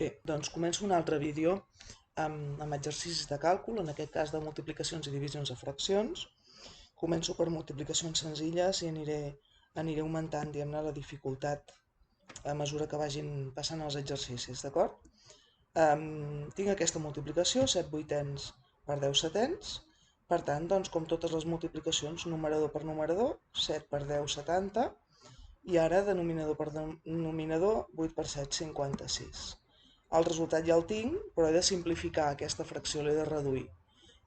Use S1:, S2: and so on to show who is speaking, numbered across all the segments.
S1: Bé, doncs començo un altre vídeo amb exercicis de càlcul, en aquest cas de multiplicacions i divisions de fraccions. Començo per multiplicacions senzilles i aniré augmentant, diguem-ne, la dificultat a mesura que vagin passant els exercicis, d'acord? Tinc aquesta multiplicació, 7 vuitens per 10 setens. Per tant, doncs, com totes les multiplicacions, numerador per numerador, 7 per 10, 70. I ara, denominador per denominador, 8 per 7, 56. El resultat ja el tinc, però he de simplificar aquesta fracció, l'he de reduir.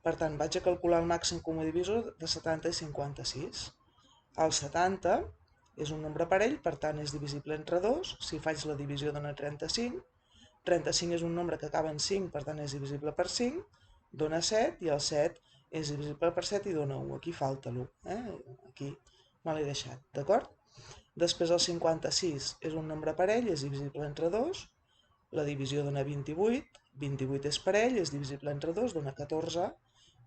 S1: Per tant, vaig a calcular el màxim comú divisor de 70 i 56. El 70 és un nombre parell, per tant és divisible entre 2. Si faig la divisió dona 35. 35 és un nombre que acaba en 5, per tant és divisible per 5. Dona 7 i el 7 és divisible per 7 i dona 1. Aquí falta l'1. Aquí me l'he deixat, d'acord? Després el 56 és un nombre parell, és divisible entre 2. La divisió dona 28, 28 és parell, és divisible entre 2, dona 14,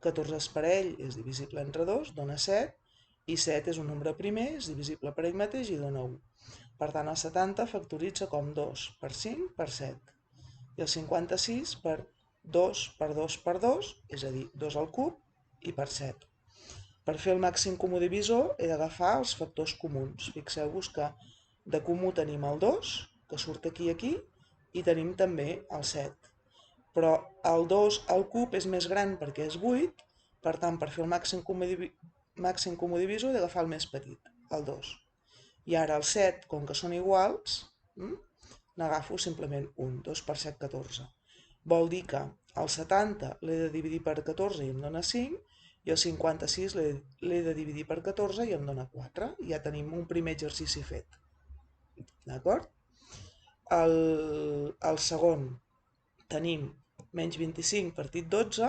S1: 14 és parell, és divisible entre 2, dona 7, i 7 és un nombre primer, és divisible per ell mateix i dona 1. Per tant, el 70 factoritza com 2 per 5 per 7, i el 56 per 2 per 2 per 2, és a dir, 2 al cub i per 7. Per fer el màxim comú divisor he d'agafar els factors comuns. Fixeu-vos que de comú tenim el 2, que surt aquí i aquí, i tenim també el 7. Però el 2 al cub és més gran perquè és 8, per tant, per fer el màxim comú divisor he d'agafar el més petit, el 2. I ara el 7, com que són iguals, n'agafo simplement un, 2 per 7, 14. Vol dir que el 70 l'he de dividir per 14 i em dona 5, i el 56 l'he de dividir per 14 i em dona 4. I ja tenim un primer exercici fet. D'acord? El segon tenim menys 25 partit 12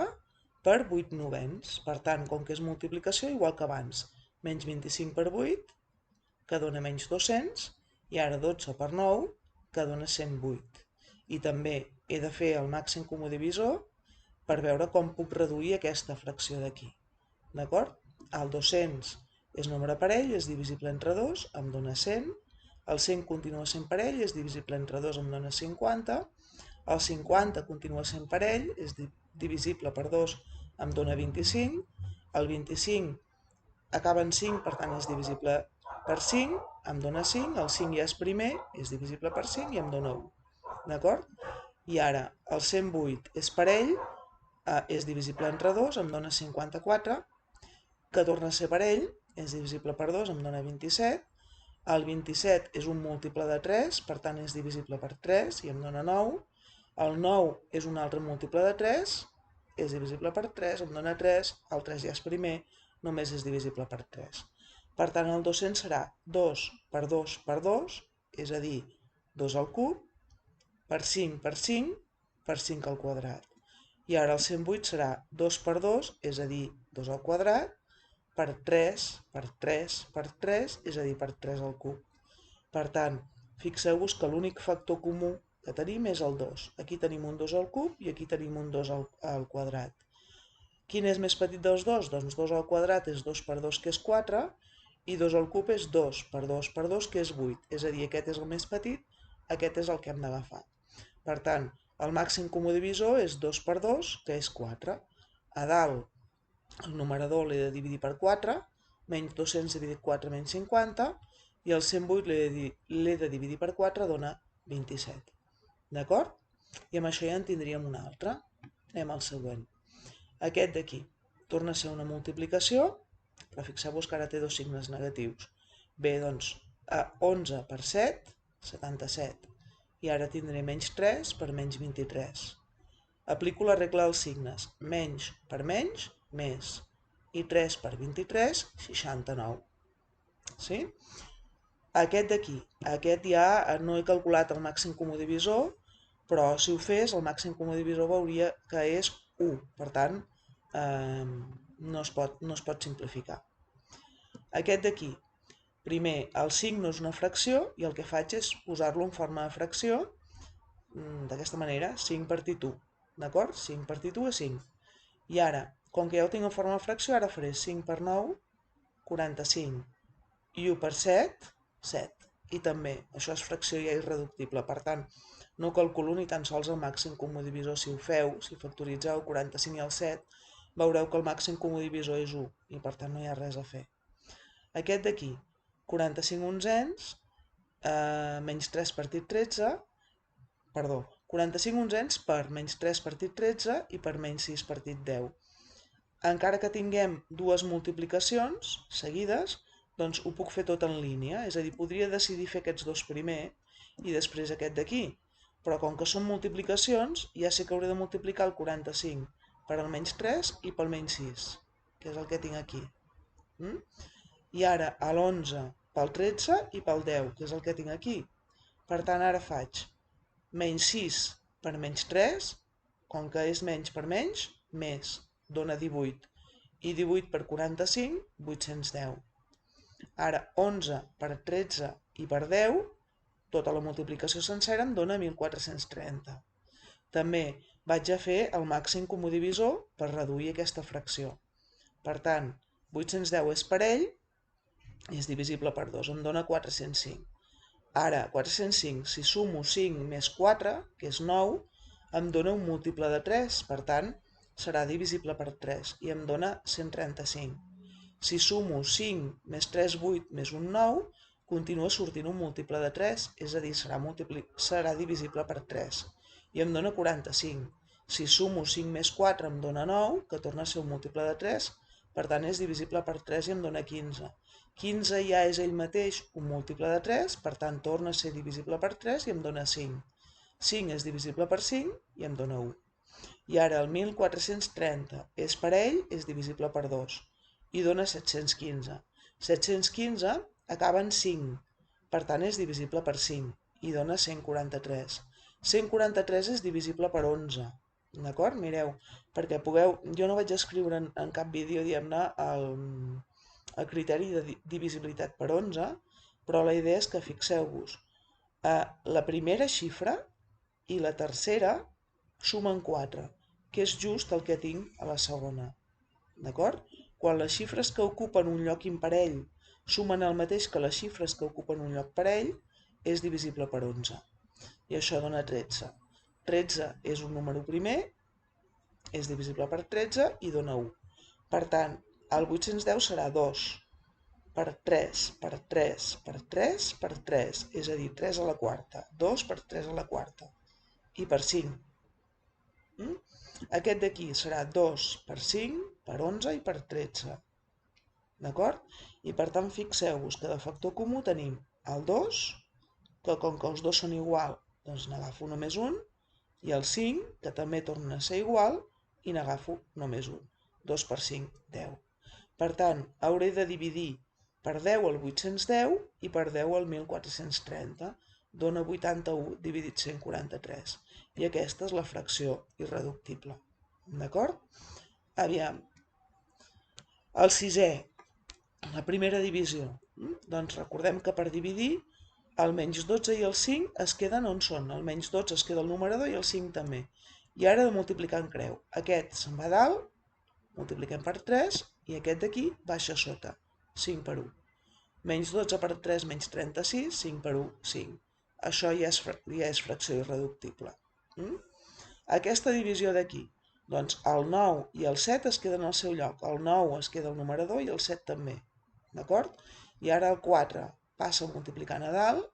S1: per 8 novens. Per tant, com que és multiplicació, igual que abans, menys 25 per 8, que dona menys 200, i ara 12 per 9, que dona 108. I també he de fer el màxim comú divisor per veure com puc reduir aquesta fracció d'aquí. D'acord? El 200 és nombre parell, és divisible entre 2, em dona 100. El 100 continua sent parell, és divisible entre 2, em dona 50. El 50 continua sent parell, és divisible per 2, em dona 25. El 25 acaba en 5, per tant és divisible per 5, em dona 5. El 5 ja és primer, és divisible per 5 i em dona 1. D'acord? I ara, el 108 és parell, és divisible entre 2, em dona 54, que torna a ser parell, és divisible per 2, em dona 27. El 27 és un múltiple de 3, per tant és divisible per 3 i em dona 9. El 9 és un altre múltiple de 3, és divisible per 3, em dona 3. El 3 ja és primer, només és divisible per 3. Per tant, el 200 serà 2 per 2 per 2, és a dir, 2 al cub, per 5 per 5, per 5 al quadrat. I ara el 108 serà 2 per 2, és a dir, 2 al quadrat, per 3, per 3, per 3, és a dir, per 3 al cub. Per tant, fixeu-vos que l'únic factor comú que tenim és el 2. Aquí tenim un 2 al cub i aquí tenim un 2 al quadrat. Quin és més petit dels dos? Doncs 2 al quadrat és 2 per 2, que és 4, i 2 al cub és 2 per 2 per 2, que és 8. És a dir, aquest és el més petit, aquest és el que hem d'agafar. Per tant, el màxim comú divisor és 2 per 2, que és 4. A dalt, el numerador l'he de dividir per 4, menys 200 dividit 4 menys 50, i el 108 l'he de dividir per 4, dona 27. D'acord? I amb això ja en tindríem un altre. Anem al següent. Aquest d'aquí torna a ser una multiplicació, però fixeu-vos que ara té dos signes negatius. Bé, doncs, 11 per 7, 77. I ara tindré menys 3 per menys 23. Aplico la regla dels signes. Menys per menys, més. I 3 per 23, 69. Sí? Aquest d'aquí. Aquest ja no he calculat el màxim comú divisor, però si ho fes, el màxim comú divisor veuria que és 1. Per tant, no es pot simplificar. Aquest d'aquí. Primer, el signe és una fracció i el que faig és posar-lo en forma de fracció d'aquesta manera, 5 partit 1. D'acord? 5 partit 1 és 5. I ara, com que ja ho tinc en forma de fracció, ara faré 5 per 9, 45. I 1 per 7, 7. I també, això és fracció ja irreductible. Per tant, no calculo ni tan sols el màxim comú divisor. Si ho feu, si factoritzeu 45 i el 7, veureu que el màxim comú divisor és 1 i per tant no hi ha res a fer. Aquest d'aquí, 45 onzens, menys 3 partit 13, perdó, 45 onzens per menys 3 partit 13 i per menys 6 partit 10. Encara que tinguem dues multiplicacions seguides, doncs ho puc fer tot en línia, és a dir, podria decidir fer aquests dos primer i després aquest d'aquí, però com que són multiplicacions, ja sé que hauré de multiplicar el 45 per el menys 3 i pel menys 6, que és el que tinc aquí. I ara l'11 pel 13 i pel 10, que és el que tinc aquí. Per tant, ara faig menys 6 per menys 3, com que és menys per menys, més, dona 18. I 18 per 45, 810. Ara, 11 per 13 i per 10, tota la multiplicació sencera em dona 1430. També vaig a fer el màxim comú divisor per reduir aquesta fracció. Per tant, 810 és parell i és divisible per 2, em dona 405. Ara, 405, si sumo 5 més 4, que és 9, em dona un múltiple de 3, per tant, serà divisible per 3 i em dona 135. Si sumo 5 més 3, 8, més un 9, continua sortint un múltiple de 3, és a dir, serà divisible per 3 i em dona 45. Si sumo 5 més 4 em dona 9, que torna a ser un múltiple de 3, per tant és divisible per 3 i em dona 15. 15 ja és ell mateix un múltiple de 3, per tant torna a ser divisible per 3 i em dona 5. 5 és divisible per 5 i em dona 1. I ara el 1430 és parell, és divisible per 2 i dona 715. 715 acaba en 5, per tant és divisible per 5 i dona 143. 143 és divisible per 11. D'acord? Mireu, perquè pugueu... Jo no vaig escriure en cap vídeo, diguem-ne, el criteri de divisibilitat per 11, però la idea és que fixeu-vos, la primera xifra i la tercera sumen 4, que és just el que tinc a la segona. D'acord? Quan les xifres que ocupen un lloc imparell sumen el mateix que les xifres que ocupen un lloc parell, és divisible per 11. I això dona 13. 13 és un número primer, és divisible per 13 i dona 1. Per tant, el 810 serà 2 per 3 per 3 per 3 per 3, és a dir, 3 a la quarta. 2 per 3 a la quarta. I per 5. Aquest d'aquí serà 2 per 5 per 11 i per 13. D'acord? I per tant, fixeu-vos que de factor comú tenim el 2, que com que els dos són igual, doncs n'agafo només un, i el 5, que també torna a ser igual, i n'agafo només un. 2 per 5, 10. Per tant, hauré de dividir per 10 el 810 i per 10 el 1430. Dona 81 dividit 143. I aquesta és la fracció irreductible. D'acord? Aviam. El sisè, la primera divisió. Doncs recordem que per dividir el menys 12 i el 5 es queden on són. El menys 12 es queda al numerador i el 5 també. I ara de multiplicar en creu. Aquest se'n va a dalt, multipliquem per 3, i aquest d'aquí baixa a sota. 5 per 1. Menys 12 per 3 menys 36, 5 per 1, 5. Això ja és fracció irreductible. Aquesta divisió d'aquí, doncs el 9 i el 7 es queden al seu lloc. El 9 es queda al numerador i el 7 també. D'acord? I ara el 4 passa multiplicant a dalt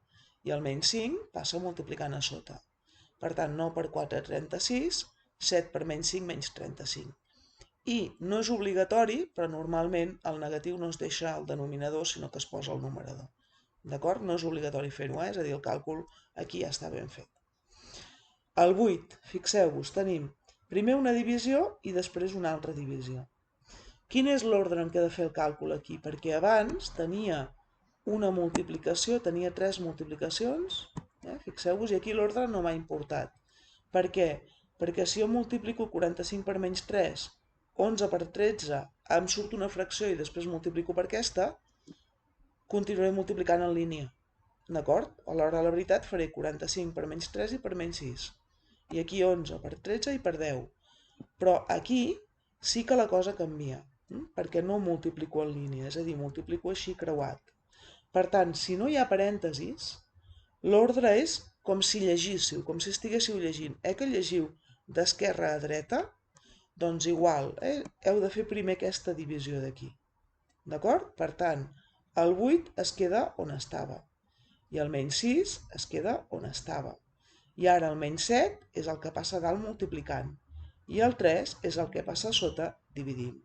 S1: i el menys 5 passa multiplicant a sota. Per tant, 9 per 4, 36, 7 per menys 5, menys 35. I no és obligatori, però normalment el negatiu no es deixa al denominador, sinó que es posa al numerador. D'acord? No és obligatori fer-ho, és a dir, el càlcul aquí ja està ben fet. El 8, fixeu-vos, tenim primer una divisió i després una altra divisió. Quin és l'ordre en què he de fer el càlcul aquí? Perquè abans tenia una multiplicació, tenia 3 multiplicacions, fixeu-vos, i aquí l'ordre no m'ha importat. Per què? Perquè si jo multiplico 45 per menys 3, 11 per 13, em surt una fracció i després multiplico per aquesta, continuaré multiplicant en línia. D'acord? A l'hora de la veritat faré 45 per menys 3 i per menys 6. I aquí 11 per 13 i per 10. Però aquí sí que la cosa canvia, perquè no multiplico en línia, és a dir, multiplico així creuat. Per tant, si no hi ha parèntesis, l'ordre és com si llegíssiu, com si estiguéssiu llegint. Que llegiu d'esquerra a dreta? Doncs igual, heu de fer primer aquesta divisió d'aquí. D'acord? Per tant, el 8 es queda on estava i el menys 6 es queda on estava. I ara el menys 7 és el que passa a dalt multiplicant i el 3 és el que passa a sota dividint.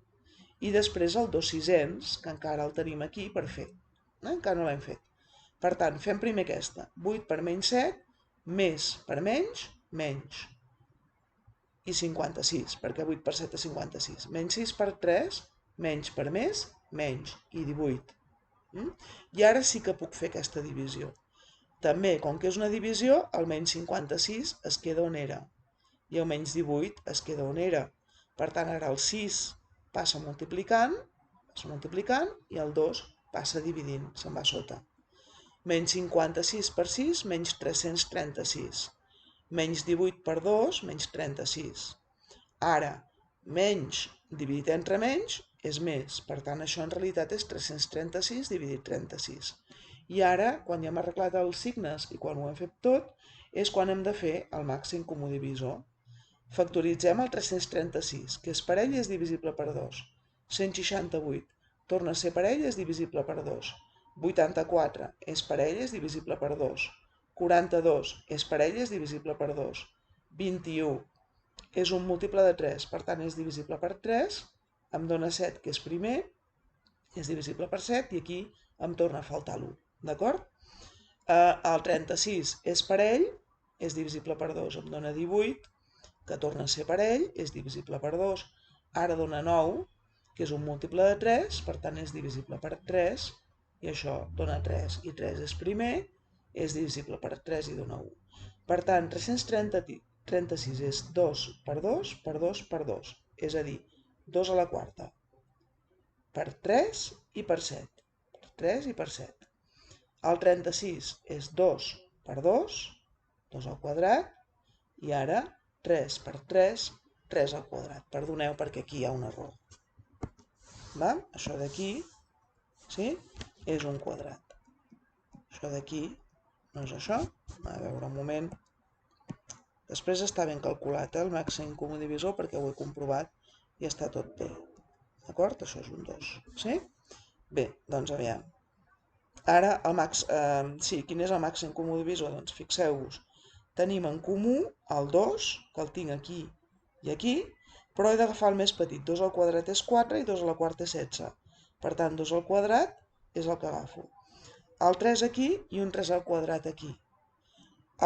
S1: I després el 2/6, que encara el tenim aquí per fer. Encara no l'hem fet. Per tant, fem primer aquesta. 8 per menys 7, més per menys, menys. I 56, perquè 8 per 7 és 56. Menys 6 per 3, menys per més, menys. I 18. I ara sí que puc fer aquesta divisió. També, com que és una divisió, el menys 56 es queda on era. I el menys 18 es queda on era. Per tant, ara el 6 passa multiplicant i el 2 passa dividint, se'n va a sota. Menys 56 per 6, menys 336. Menys 18 per 2, menys 36. Ara, menys dividit entre menys és més. Per tant, això en realitat és 336 dividit 36. I ara, quan ja hem arreglat els signes i quan ho hem fet tot, és quan hem de fer el màxim comú divisor. Factoritzem el 336, que és parell i és divisible per 2. 168, torna a ser parell i és divisible per 2. 84, és parell i és divisible per 2. 42, és parell i és divisible per 2. 21, és un múltiple de 3, per tant és divisible per 3, em dona 7, que és primer, és divisible per 7, i aquí em torna a faltar l'1, d'acord? El 36 és parell, és divisible per 2, em dona 18, que torna a ser parell, és divisible per 2, ara dona 9, que és un múltiple de 3, per tant és divisible per 3, i això dona 3, i 3 és primer, és divisible per 3 i dona 1. Per tant, 336 és 2 per 2 per 2 per 2, és a dir, 2 a la quarta, per 3 i per 7, per 3 i per 7. El 36 és 2 per 2, 2 al quadrat, i ara 3 per 3, 3 al quadrat. Perdoneu perquè aquí hi ha un error. Això d'aquí, sí, és un quadrat. Això d'aquí no és això. A veure, un moment. Després està ben calculat, el màxim comú divisor, perquè ho he comprovat i està tot bé. D'acord? Això és un 2. Sí? Bé, doncs aviam. Ara, quin és el màxim comú divisor? Doncs fixeu-vos, tenim en comú el 2, que el tinc aquí i aquí, però he d'agafar el més petit. 2 al quadrat és 4 i 2 a la quarta és 16. Per tant, 2 al quadrat és el que agafo. El 3 aquí i un 3 al quadrat aquí.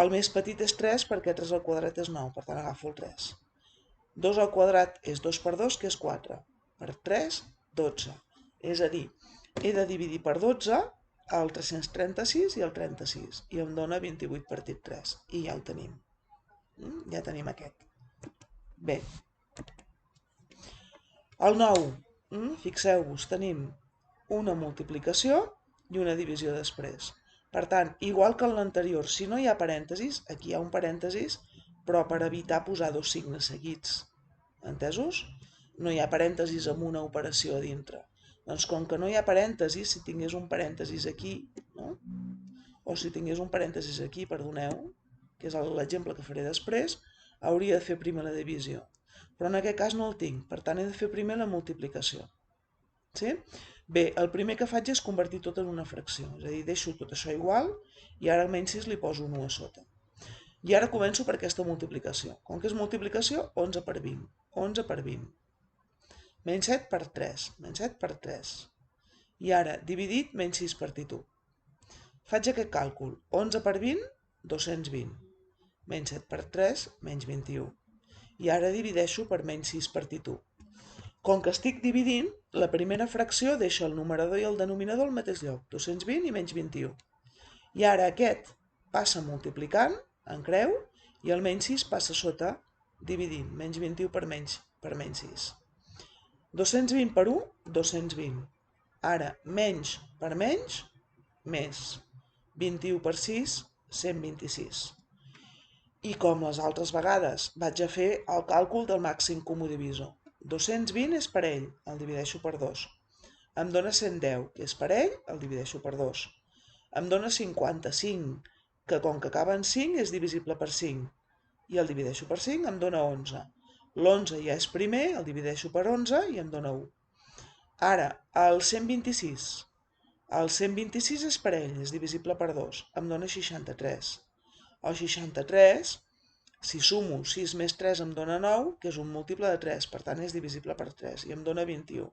S1: El més petit és 3 perquè 3 al quadrat és 9, per tant agafo el 3. 2 al quadrat és 2 per 2, que és 4. Per 3, 12. És a dir, he de dividir per 12 el 336 i el 36, i em dona 28 partit 3, i ja ho tenim. Ja tenim aquest. Bé. El 9, fixeu-vos, tenim una multiplicació i una divisió després. Per tant, igual que en l'anterior, si no hi ha parèntesis, aquí hi ha un parèntesis, però per evitar posar dos signes seguits. Entesos? No hi ha parèntesis amb una operació a dintre. Doncs com que no hi ha parèntesis, si tingués un parèntesis aquí, no? O si tingués un parèntesis aquí, perdoneu, que és l'exemple que faré després, hauria de fer primer la divisió. Però en aquest cas no el tinc, per tant he de fer primer la multiplicació. Sí? Bé, el primer que faig és convertir tot en una fracció, és a dir, deixo tot això igual i ara al menys 6 li poso un 1 a sota. I ara començo per aquesta multiplicació. Com que és multiplicació, 11 per 20. 11 per 20. Menys 7 per 3. Menys 7 per 3. I ara, dividit, menys 6 partit 1. Faig aquest càlcul. 11 per 20, 220. Menys 7 per 3, menys 21. I ara divideixo per menys 6 partit 1. Com que estic dividint, la primera fracció deixa el numerador i el denominador al mateix lloc, 220 i menys 21. I ara aquest passa multiplicant, en creu, i el menys 6 passa sota, dividint, menys 21 per menys 6. 220 per 1, 220. Ara, menys per menys, més. 21 per 6, 126. I com les altres vegades, vaig a fer el càlcul del màxim comú divisor. 220 és parell, el divideixo per 2. Em dona 110, que és parell, el divideixo per 2. Em dona 55, que com que acaba en 5 és divisible per 5. I el divideixo per 5, em dona 11. L'11 ja és primer, el divideixo per 11 i em dona 1. Ara, el 126. El 126 és parell, és divisible per 2, em dona 63. El 63, si sumo 6 més 3 em dona 9, que és un múltiple de 3, per tant és divisible per 3 i em dona 21.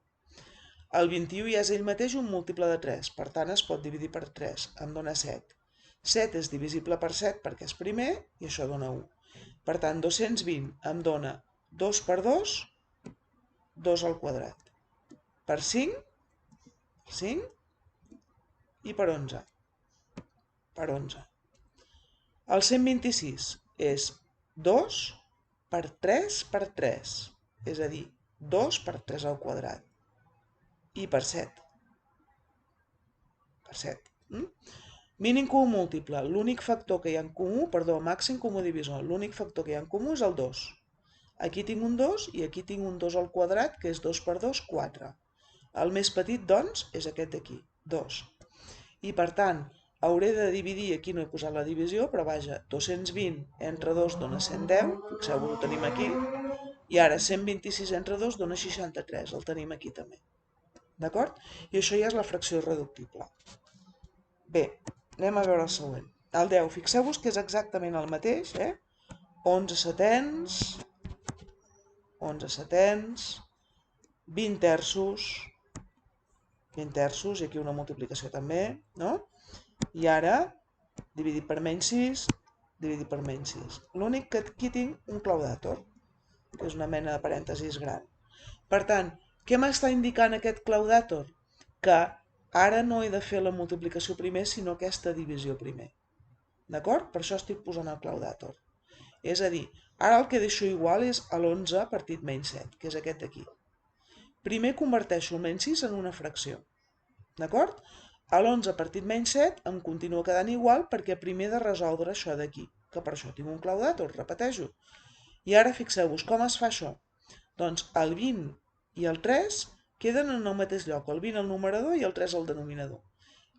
S1: El 21 ja és ell mateix un múltiple de 3, per tant es pot dividir per 3, em dona 7. 7 és divisible per 7 perquè és primer i això dona 1. Per tant, 220 em dona 2 per 2, 2 al quadrat. Per 5, 5 i per 11. Per 11. El 126 és 2 per 3 per 3, és a dir, 2 per 3 al quadrat. I per 7. Per 7. Mínim comú múltiple. L'únic factor que hi ha en comú, màxim comú divisor. L'únic factor que hi ha en comú és el 2. Aquí tinc un 2 i aquí tinc un 2 al quadrat, que és 2 per 2, 4. El més petit, doncs, és aquest d'aquí, 2. I per tant, hauré de dividir, aquí no he posat la divisió, però vaja, 220 entre 2 dona 110, fixeu-vos, ho tenim aquí, i ara 126 entre 2 dona 63, el tenim aquí també. D'acord? I això ja és la fracció irreductible. Bé, anem a veure el següent. El 10, fixeu-vos que és exactament el mateix, 11 setens, 20 terços, i aquí una multiplicació també, no? I ara, dividit per menys 6, dividit per menys 6. L'únic que aquí tinc un claudàtor, que és una mena de parèntesis gran. Per tant, què m'està indicant aquest claudàtor? Que ara no he de fer la multiplicació primer, sinó aquesta divisió primer. D'acord? Per això estic posant el claudàtor. És a dir, ara el que deixo igual és l'11 partit menys 7, que és aquest d'aquí. Primer converteixo el menys 6 en una fracció. D'acord? L'11 partit menys 7 em continua quedant igual perquè primer he de resoldre això d'aquí, que per això tinc un claudàtor, repeteixo. I ara fixeu-vos com es fa això. Doncs el 20 i el 3 queden en el mateix lloc, el 20 al numerador i el 3 al denominador.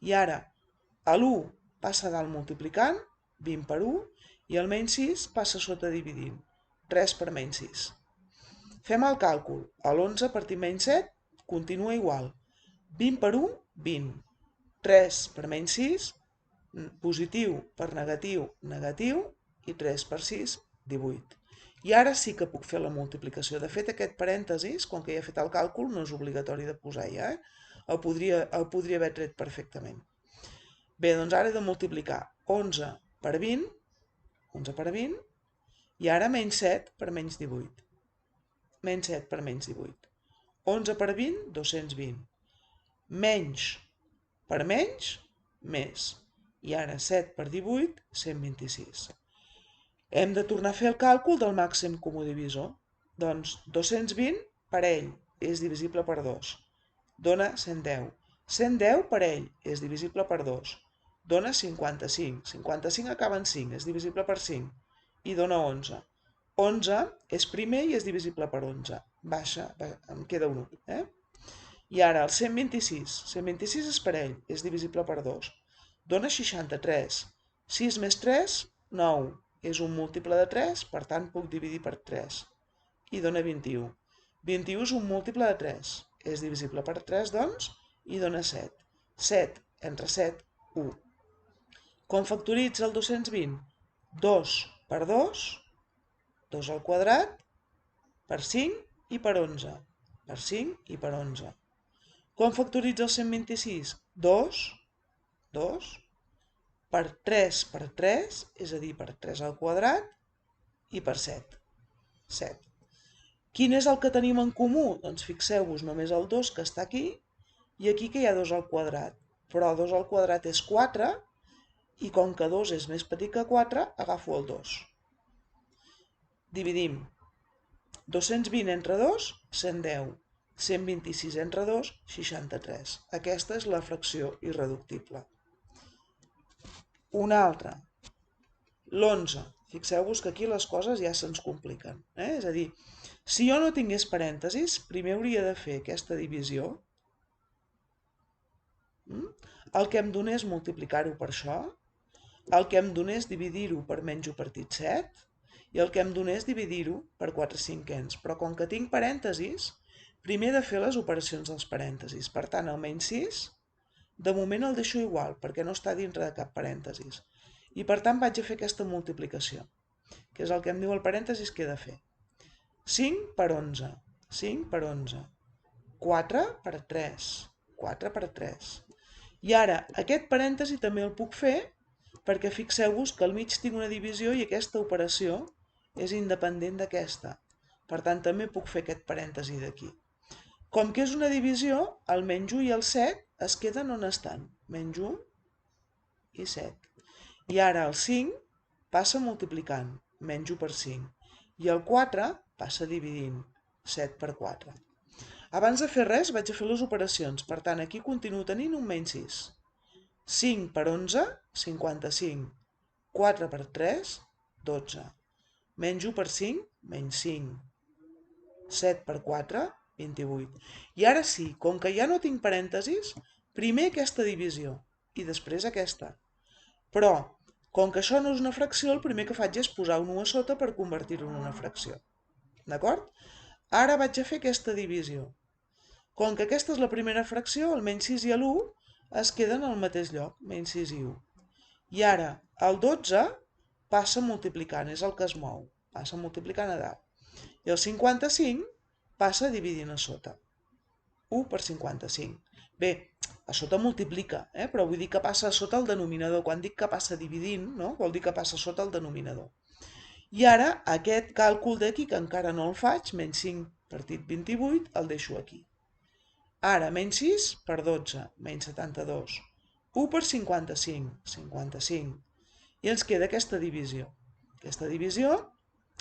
S1: I ara l'1 passa dalt multiplicant, 20 per 1, i el menys 6 passa sota dividint, 3 per menys 6. Fem el càlcul, l'11 partit menys 7 continua igual, 20 per 1, 20, 3 per menys 6, positiu per negatiu, negatiu, i 3 per 6, 18. I ara sí que puc fer la multiplicació. De fet, aquest parèntesis, com que ja he fet el càlcul, no és obligatori de posar ja, el podria haver tret perfectament. Bé, doncs ara he de multiplicar 11 per 20, 11 per 20, i ara menys 7 per menys 18. Menys 7 per menys 18. 11 per 20, 220. Menys per menys, més. I ara 7 per 18, 126. Hem de tornar a fer el càlcul del màxim comú divisor. Doncs 220 per ell és divisible per 2. Dona 110. 110 per ell és divisible per 2. Dona 55. 55 acaba en 5, és divisible per 5. I dona 11. 11 és primer i és divisible per 11. Baixa, em queda un 1. I ara el 126. 126 és per ell, és divisible per 2. Dona 63. 6 més 3, 9. És un múltiple de 3, per tant puc dividir per 3. I dona 21. 21 és un múltiple de 3. És divisible per 3, doncs, i dona 7. 7 entre 7, 1. Com factoritza el 220? 2 per 2, 2 al quadrat, per 5 i per 11. Per 5 i per 11. Com factoritza el 126? 2, 2, per 3 per 3, és a dir, per 3 al quadrat, i per 7. 7. Quin és el que tenim en comú? Doncs fixeu-vos només el 2 que està aquí, i aquí que hi ha 2 al quadrat. Però 2 al quadrat és 4, i com que 2 és més petit que 4, agafo el 2. Dividim. 220 entre 2, 110. 126 entre 2, 63. Aquesta és la fracció irreductible. Una altra, l'11. Fixeu-vos que aquí les coses ja se'ns compliquen. És a dir, si jo no tingués parèntesis, primer hauria de fer aquesta divisió. El que em donés multiplicar-ho per això. el que em dona és dividir-ho per menys 1 partit 7 i el que em dona és dividir-ho per 4 cinquens. Però com que tinc parèntesis, primer he de fer les operacions dels parèntesis. Per tant, el menys 6, de moment el deixo igual, perquè no està dintre de cap parèntesis. I per tant vaig a fer aquesta multiplicació, que és el que em diu el parèntesis que he de fer. 5 per 11, 5 per 11, 4 per 3, 4 per 3. I ara, aquest parèntesi també el puc fer perquè fixeu-vos que al mig tinc una divisió i aquesta operació és independent d'aquesta. Per tant, també puc fer aquest parèntesi d'aquí. Com que és una divisió, el menys 1 i el 7 es queden on estan. Menys 1 i 7. I ara el 5 passa multiplicant, menys 1 per 5. I el 4 passa dividint, 7 per 4. Abans de fer res vaig a fer les operacions, per tant aquí continuo tenint un menys 6. 5 per 11, 55. 4 per 3, 12. Menys 1 per 5, menys 5. 7 per 4, 28. I ara sí, com que ja no tinc parèntesis, primer aquesta divisió i després aquesta. Però, com que això no és una fracció, el primer que faig és posar un 1 a sota per convertir-ho en una fracció. D'acord? Ara vaig a fer aquesta divisió. Com que aquesta és la primera fracció, el menys 6 i l'1 es queden al mateix lloc, menys 6 i 1. I ara, el 12 passa multiplicant, és el que es mou, passa multiplicant a dalt. I el 55 passa dividint a sota. 1 per 55. Bé, a sota multiplica, però vull dir que passa a sota el denominador. Quan dic que passa dividint, no? Vol dir que passa a sota el denominador. I ara, aquest càlcul d'aquí, que encara no el faig, menys 5 partit 28, el deixo aquí. Ara, menys 6 per 12, menys 72. 1 per 55, 55. I ens queda aquesta divisió. Aquesta divisió,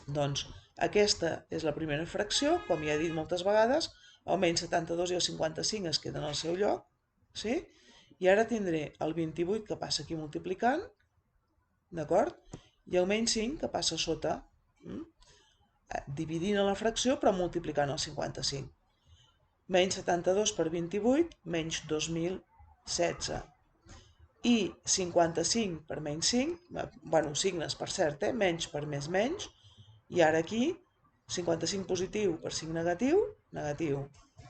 S1: doncs, aquesta és la primera fracció, com ja he dit moltes vegades, el menys 72 i el 55 es queden al seu lloc, sí? I ara tindré el 28 que passa aquí multiplicant, d'acord? I el menys 5 que passa a sota, dividint a la fracció però multiplicant el 55. Menys 72 per 28, menys 2016. I 55 per menys 5, bueno, signes per cert, menys per més menys, i ara aquí 55 positiu per 5 negatiu, negatiu.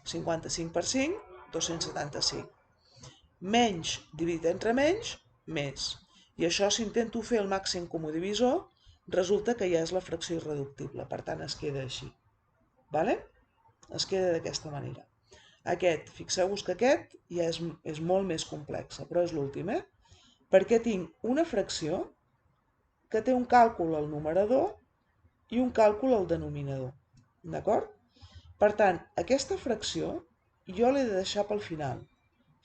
S1: 55 per 5, 275. Menys dividit entre menys, més. I això, si intento fer el màxim comú divisor, resulta que ja és la fracció irreductible, per tant es queda així. Vale? Es queda d'aquesta manera. Aquest, fixeu-vos que aquest ja és molt més complex, però és l'últim, perquè tinc una fracció que té un càlcul al numerador i un càlcul al denominador. D'acord? Per tant, aquesta fracció jo l'he de deixar pel final.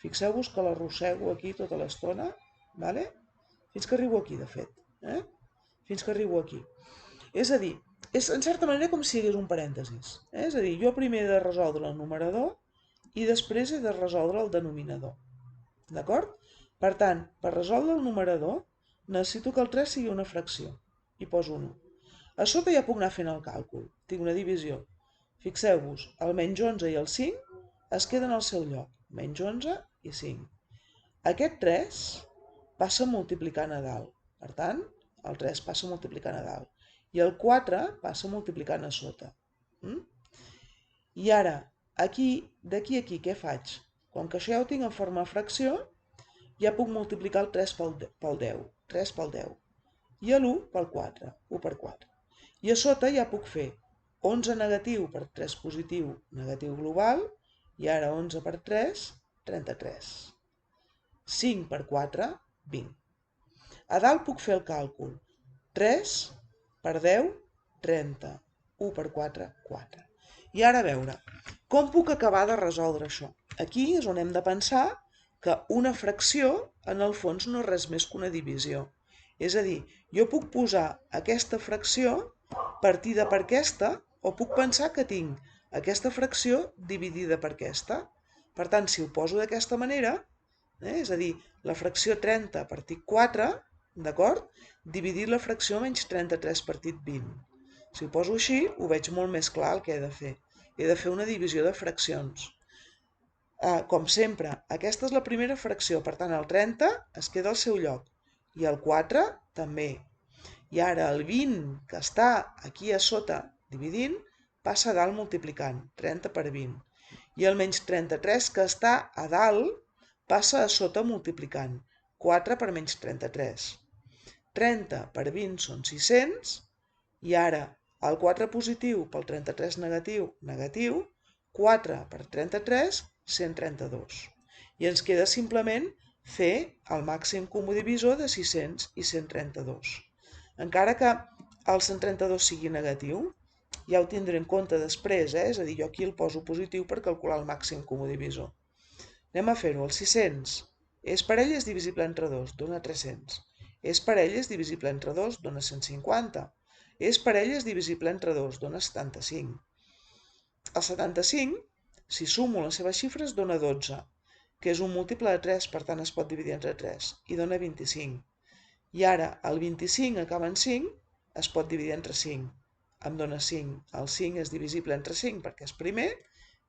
S1: Fixeu-vos que l'arrossego aquí tota l'estona, vale? Fins que arribo aquí, de fet. Fins que arribo aquí. És a dir, és en certa manera com si hi hagués un parèntesis. És a dir, jo primer he de resoldre el numerador i després he de resoldre el denominador. D'acord? Per tant, per resoldre el numerador, necessito que el 3 sigui una fracció. I poso 1. A sota ja puc anar fent el càlcul. Tinc una divisió. Fixeu-vos, el menys 11 i el 5 es queden al seu lloc. Menys 11 i 5. Aquest 3 passa multiplicant a dalt. Per tant, el 3 passa multiplicant a dalt. I el 4 passa multiplicant a sota. I ara, d'aquí a aquí, què faig? Com que això ja ho tinc en forma de fracció, ja puc multiplicar el 3 pel 10. 3 pel 10. I l'1 pel 4. 1 per 4. I a sota ja puc fer 11 negatiu per 3 positiu, negatiu global, i ara 11 per 3, 33. 5 per 4, 20. A dalt puc fer el càlcul. 3 per 10, 30. 1 per 4, 4. I ara a veure, com puc acabar de resoldre això? Aquí és on hem de pensar que una fracció, en el fons, no és res més que una divisió. És a dir, jo puc posar aquesta fracció partida per aquesta, o puc pensar que tinc aquesta fracció dividida per aquesta. Per tant, si ho poso d'aquesta manera, és a dir, la fracció 30 partit 4, d'acord? Dividir la fracció menys 33 partit 20. Si ho poso així, ho veig molt més clar el que he de fer. He de fer una divisió de fraccions. Com sempre, aquesta és la primera fracció, per tant el 30 es queda al seu lloc. i el 4 també. I ara el 20 que està aquí a sota dividint passa a dalt multiplicant, 30 per 20. I el menys 33 que està a dalt passa a sota multiplicant, 4 per menys 33. 30 per 20 són 600 i ara el 4 positiu pel 33 negatiu, negatiu, 4 per 33, 132. I ens queda simplement fer el màxim comú divisor de 600 i 132. Encara que el 132 sigui negatiu, ja ho tindré en compte després, és a dir, jo aquí el poso positiu per calcular el màxim comú divisor. Anem a fer-ho. El 600 és parell, és divisible entre 2, dona 300. És parell, és divisible entre 2, dona 150. És parell, és divisible entre 2, dona 75. El 75, si sumo les seves xifres, dona 12, que és un múltiple de 3, per tant es pot dividir entre 3, i dona 25. I ara el 25 acaba en 5, es pot dividir entre 5. Em dona 5. El 5 és divisible entre 5 perquè és primer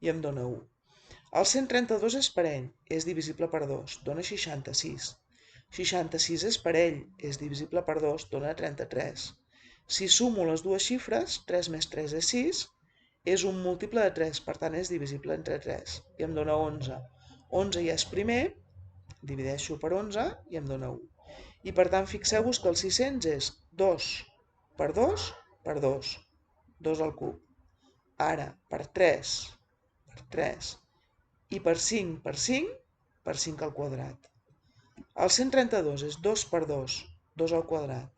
S1: i em dona 1. El 132 és parell, és divisible per 2, dona 66. 66 és parell, és divisible per 2, dona 33. Si sumo les dues xifres, 3 més 3 és 6, és un múltiple de 3, per tant és divisible entre 3, i em dona 11. 11 ja és primer, divideixo per 11 i em dona 1. I per tant fixeu-vos que el 600 és 2 per 2 per 2, 2 al cub. Ara per 3 per 3 i per 5 per 5 per 5 al quadrat. El 132 és 2 per 2, 2 al quadrat,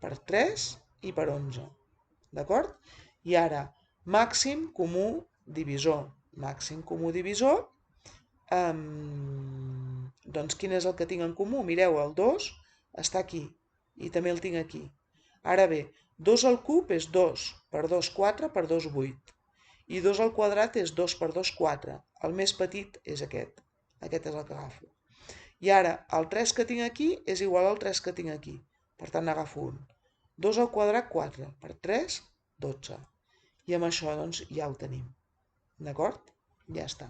S1: per 3 i per 11. D'acord? I ara, màxim comú divisor. Màxim comú divisor, doncs quin és el que tinc en comú? Mireu, el 2 està aquí i també el tinc aquí. Ara bé, 2 al cub és 2 per 2, 4 per 2, 8. I 2 al quadrat és 2 per 2, 4. El més petit és aquest. Aquest és el que agafo. I ara, el 3 que tinc aquí és igual al 3 que tinc aquí. Per tant, n'agafo un. 2 al quadrat, 4. Per 3, 12. I amb això, doncs, ja ho tenim. D'acord? Ja està.